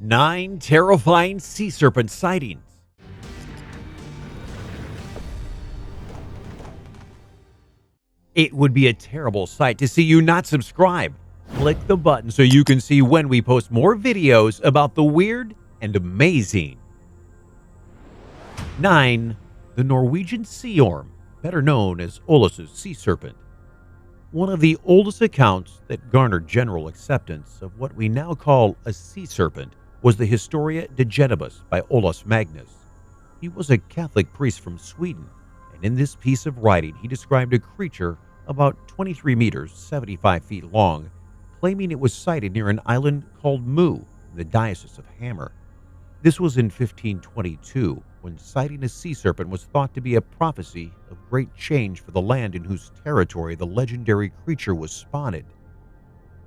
9 terrifying sea serpent sightings. It would be a terrible sight to see you not subscribe. Click the button so you can see when we post more videos about the weird and amazing. 9. The Norwegian sea orm, better known as Olus's sea serpent. One of the oldest accounts that garnered general acceptance of what we now call a sea serpent was the Historia de Genibus by Olus Magnus. He was a Catholic priest from Sweden, and in this piece of writing he described a creature about 23 meters, 75 feet long, claiming it was sighted near an island called Mu in the Diocese of Hammer. This was in 1522, when sighting a sea serpent was thought to be a prophecy of great change for the land in whose territory the legendary creature was spotted.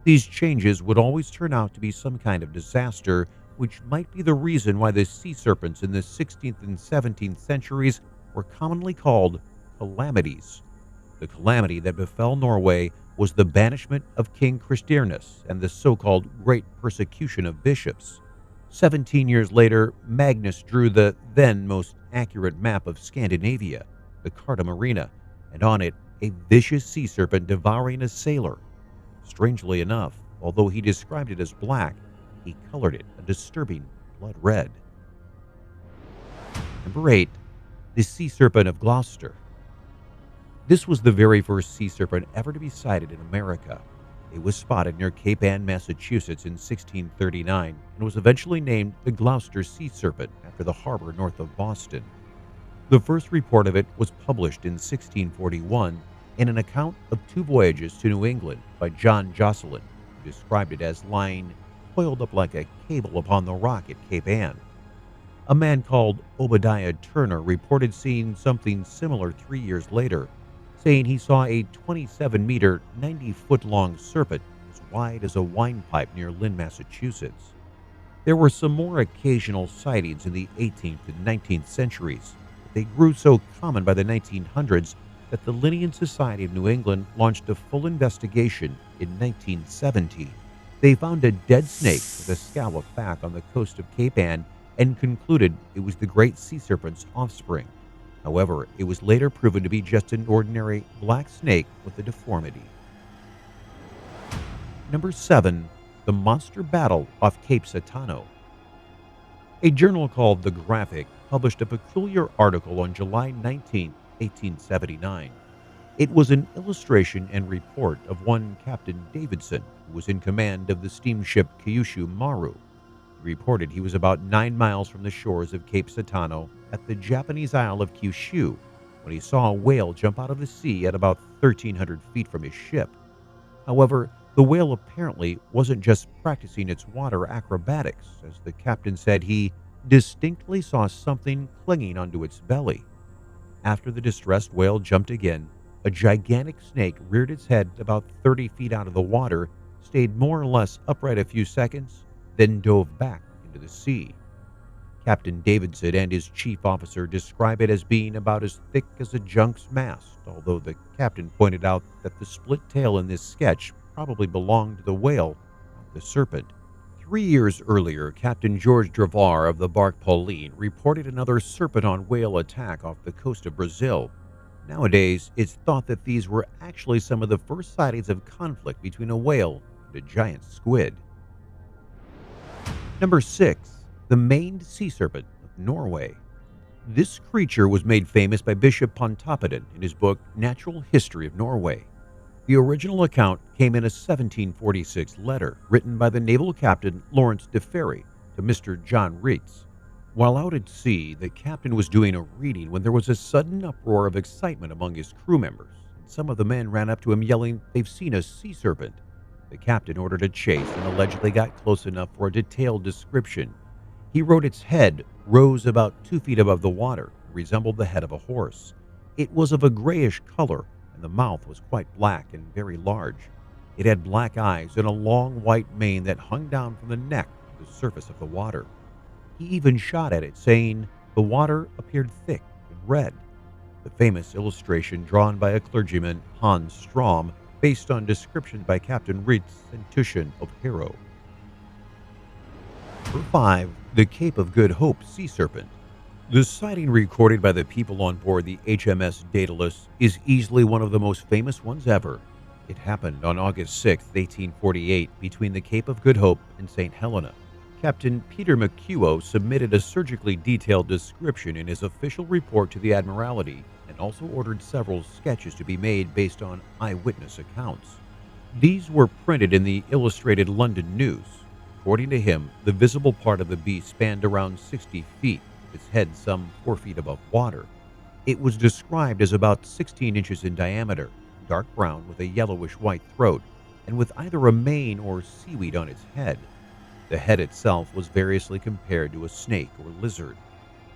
These changes would always turn out to be some kind of disaster, which might be the reason why the sea serpents in the 16th and 17th centuries were commonly called calamities. The calamity that befell Norway was the banishment of King Christianus and the so-called Great Persecution of Bishops. 17 years later, Magnus drew the then most accurate map of Scandinavia, the Carta Marina, and on it, a vicious sea serpent devouring a sailor. Strangely enough, although he described it as black, he colored it a disturbing blood red. Number 8. The Sea Serpent of Gloucester. This was the very first sea serpent ever to be sighted in America. It was spotted near Cape Ann, Massachusetts in 1639 and was eventually named the Gloucester Sea Serpent after the harbor north of Boston. The first report of it was published in 1641 in an account of 2 voyages to New England by John Josselyn, who described it as lying coiled up like a cable upon the rock at Cape Ann. A man called Obadiah Turner reported seeing something similar 3 years later, saying he saw a 27-meter, 90-foot-long serpent as wide as a wine pipe near Lynn, Massachusetts. There were some more occasional sightings in the 18th and 19th centuries, but they grew so common by the 1900s that the Linnean Society of New England launched a full investigation in 1970. They found a dead snake with a scalloped back on the coast of Cape Ann and concluded it was the great sea serpent's offspring. However, it was later proven to be just an ordinary black snake with a deformity. Number 7. The Monster Battle off Cape Sottano. A journal called The Graphic published a peculiar article on July 19, 1879. It was an illustration and report of one Captain Davidson, who was in command of the steamship Kyushu Maru. He reported he was about 9 miles from the shores of Cape Sottano at the Japanese Isle of Kyushu when he saw a whale jump out of the sea at about 1,300 feet from his ship. However, the whale apparently wasn't just practicing its water acrobatics. As the captain said, he distinctly saw something clinging onto its belly. After the distressed whale jumped again, a gigantic snake reared its head about 30 feet out of the water, stayed more or less upright a few seconds, then dove back into the sea. Captain Davidson and his chief officer describe it as being about as thick as a junk's mast, although the captain pointed out that the split tail in this sketch probably belonged to the whale, not the serpent. 3 years earlier, Captain George Dravar of the bark Pauline reported another serpent-on-whale attack off the coast of Brazil. Nowadays, it's thought that these were actually some of the first sightings of conflict between a whale and a giant squid. Number 6. The maned sea serpent of Norway. This creature was made famous by Bishop Pontoppidan in his book Natural History of Norway. The original account came in a 1746 letter written by the naval captain Lawrence de Ferry to Mr. John Reitz. While out at sea, the captain was doing a reading when there was a sudden uproar of excitement among his crew members. Some of the men ran up to him yelling, "They've seen a sea serpent." The captain ordered a chase and allegedly got close enough for a detailed description. He wrote its head rose about 2 feet above the water, and resembled the head of a horse. It was of a grayish color, and the mouth was quite black and very large. It had black eyes and a long white mane that hung down from the neck to the surface of the water. He even shot at it, saying the water appeared thick and red. The famous illustration drawn by a clergyman, Hans Strom, based on descriptions by Captain Ritz and Tushin of Hero. Number 5. The Cape of Good Hope Sea Serpent. The sighting recorded by the people on board the HMS Daedalus is easily one of the most famous ones ever. It happened on August 6, 1848, between the Cape of Good Hope and St. Helena. Captain Peter McHugh submitted a surgically detailed description in his official report to the Admiralty and also ordered several sketches to be made based on eyewitness accounts. These were printed in the Illustrated London News. According to him, the visible part of the beast spanned around 60 feet, with its head some 4 feet above water. It was described as about 16 inches in diameter, dark brown with a yellowish-white throat, and with either a mane or seaweed on its head. The head itself was variously compared to a snake or lizard.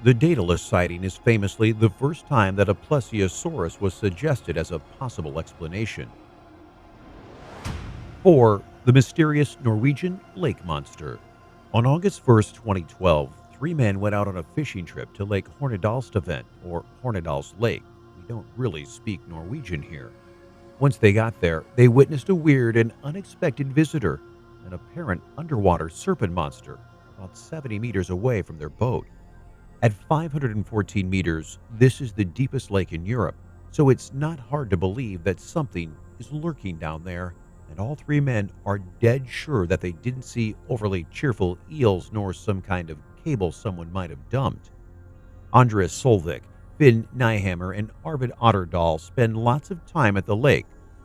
The Daedalus sighting is famously the first time that a plesiosaurus was suggested as a possible explanation. 4. The mysterious Norwegian lake monster. On August 1st, 2012, 3 men went out on a fishing trip to Lake Hornedalstavent, or Hornedal's Lake. We don't really speak Norwegian here. Once they got there, they witnessed a weird and unexpected visitor, an apparent underwater serpent monster, about 70 meters away from their boat. At 514 meters, this is the deepest lake in Europe, so it's not hard to believe that something is lurking down there, and all 3 men are dead sure that they didn't see overly cheerful eels nor some kind of cable someone might have dumped. Andreas Solvik, Finn Nyhammer, and Arvid Otterdal spend lots of time at the lake.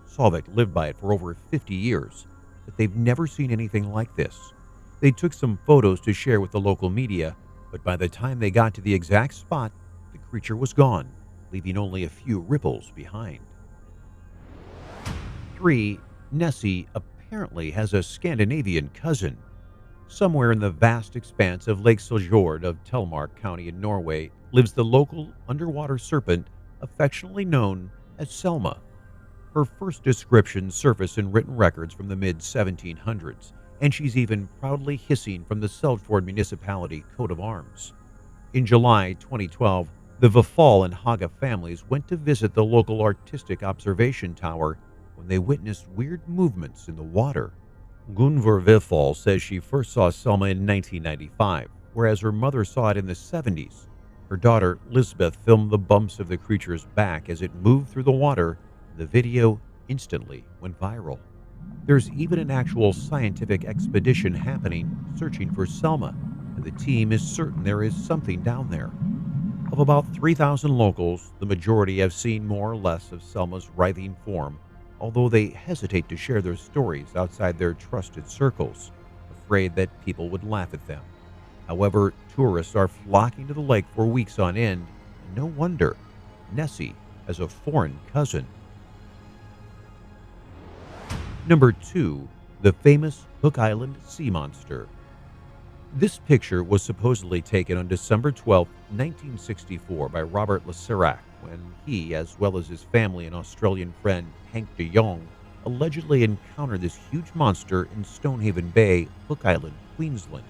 Solvik lived by it for over 50 years, but they've never seen anything like this. They took some photos to share with the local media, but by the time they got to the exact spot, the creature was gone, leaving only a few ripples behind. 3. Nessie apparently has a Scandinavian cousin. Somewhere in the vast expanse of Lake Seljord of Telemark County in Norway lives the local underwater serpent affectionately known as Selma. Her first description surfaced in written records from the mid-1700s, and she's even proudly hissing from the Seljord municipality coat of arms. In July 2012, the Vifal and Haga families went to visit the local artistic observation tower when they witnessed weird movements in the water. Gunvor Vifal says she first saw Selma in 1995, whereas her mother saw it in the 70s. Her daughter, Lisbeth, filmed the bumps of the creature's back as it moved through the water. The video instantly went viral. There's even an actual scientific expedition happening searching for Selma, and the team is certain there is something down there. Of about 3,000 locals, the majority have seen more or less of Selma's writhing form, although they hesitate to share their stories outside their trusted circles, afraid that people would laugh at them. However, tourists are flocking to the lake for weeks on end, and no wonder. Nessie has a foreign cousin. Number 2. The famous Hook Island sea monster. This picture was supposedly taken on December 12, 1964 by Robert Laserac when he, as well as his family and Australian friend Hank de Jong, allegedly encountered this huge monster in Stonehaven Bay, Hook Island, Queensland.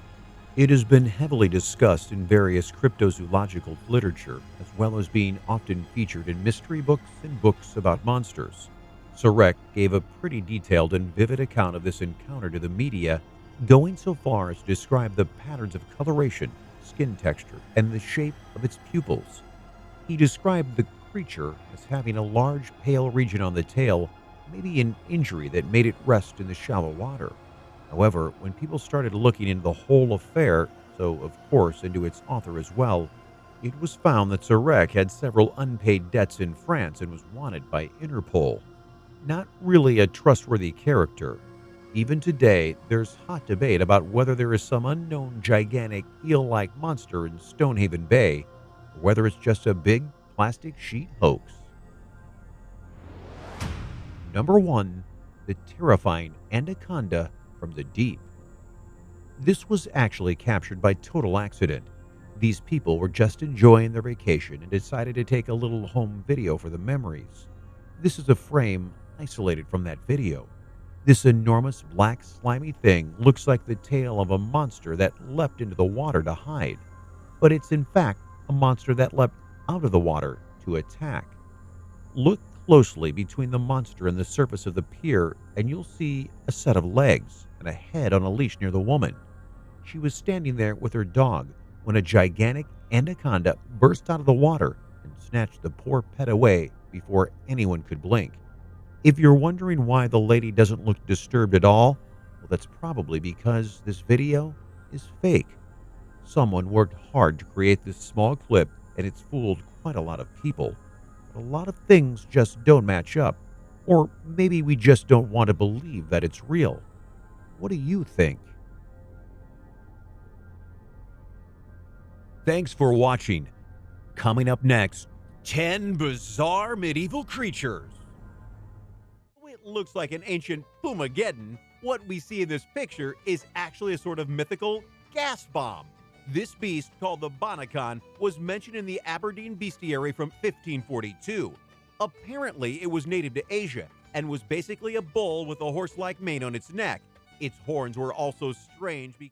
It has been heavily discussed in various cryptozoological literature, as well as being often featured in mystery books and books about monsters. Sarek gave a pretty detailed and vivid account of this encounter to the media, going so far as to describe the patterns of coloration, skin texture, and the shape of its pupils. He described the creature as having a large pale region on the tail, maybe an injury that made it rest in the shallow water. However, when people started looking into the whole affair, so of course into its author as well, it was found that Sarek had several unpaid debts in France and was wanted by Interpol. Not really a trustworthy character. Even today, there's hot debate about whether there is some unknown gigantic eel-like monster in Stonehaven Bay, or whether it's just a big plastic sheet hoax. Number 1. The terrifying anaconda from the deep. This was actually captured by total accident. These people were just enjoying their vacation and decided to take a little home video for the memories. This is a frame isolated from that video. This enormous black slimy thing looks like the tail of a monster that leapt into the water to hide, but it's in fact a monster that leapt out of the water to attack. Look closely between the monster and the surface of the pier and you'll see a set of legs and a head on a leash near the woman. She was standing there with her dog when a gigantic anaconda burst out of the water and snatched the poor pet away before anyone could blink. If you're wondering why the lady doesn't look disturbed at all, well, that's probably because this video is fake. Someone worked hard to create this small clip, and it's fooled quite a lot of people. But a lot of things just don't match up. Or maybe we just don't want to believe that it's real. What do you think? Thanks for watching. Coming up next, 10 bizarre medieval creatures. It looks like an ancient Pumageddon. What we see in this picture is actually a sort of mythical gas bomb. This beast, called the Bonacon, was mentioned in the Aberdeen Bestiary from 1542. Apparently, it was native to Asia and was basically a bull with a horse-like mane on its neck. Its horns were also strange because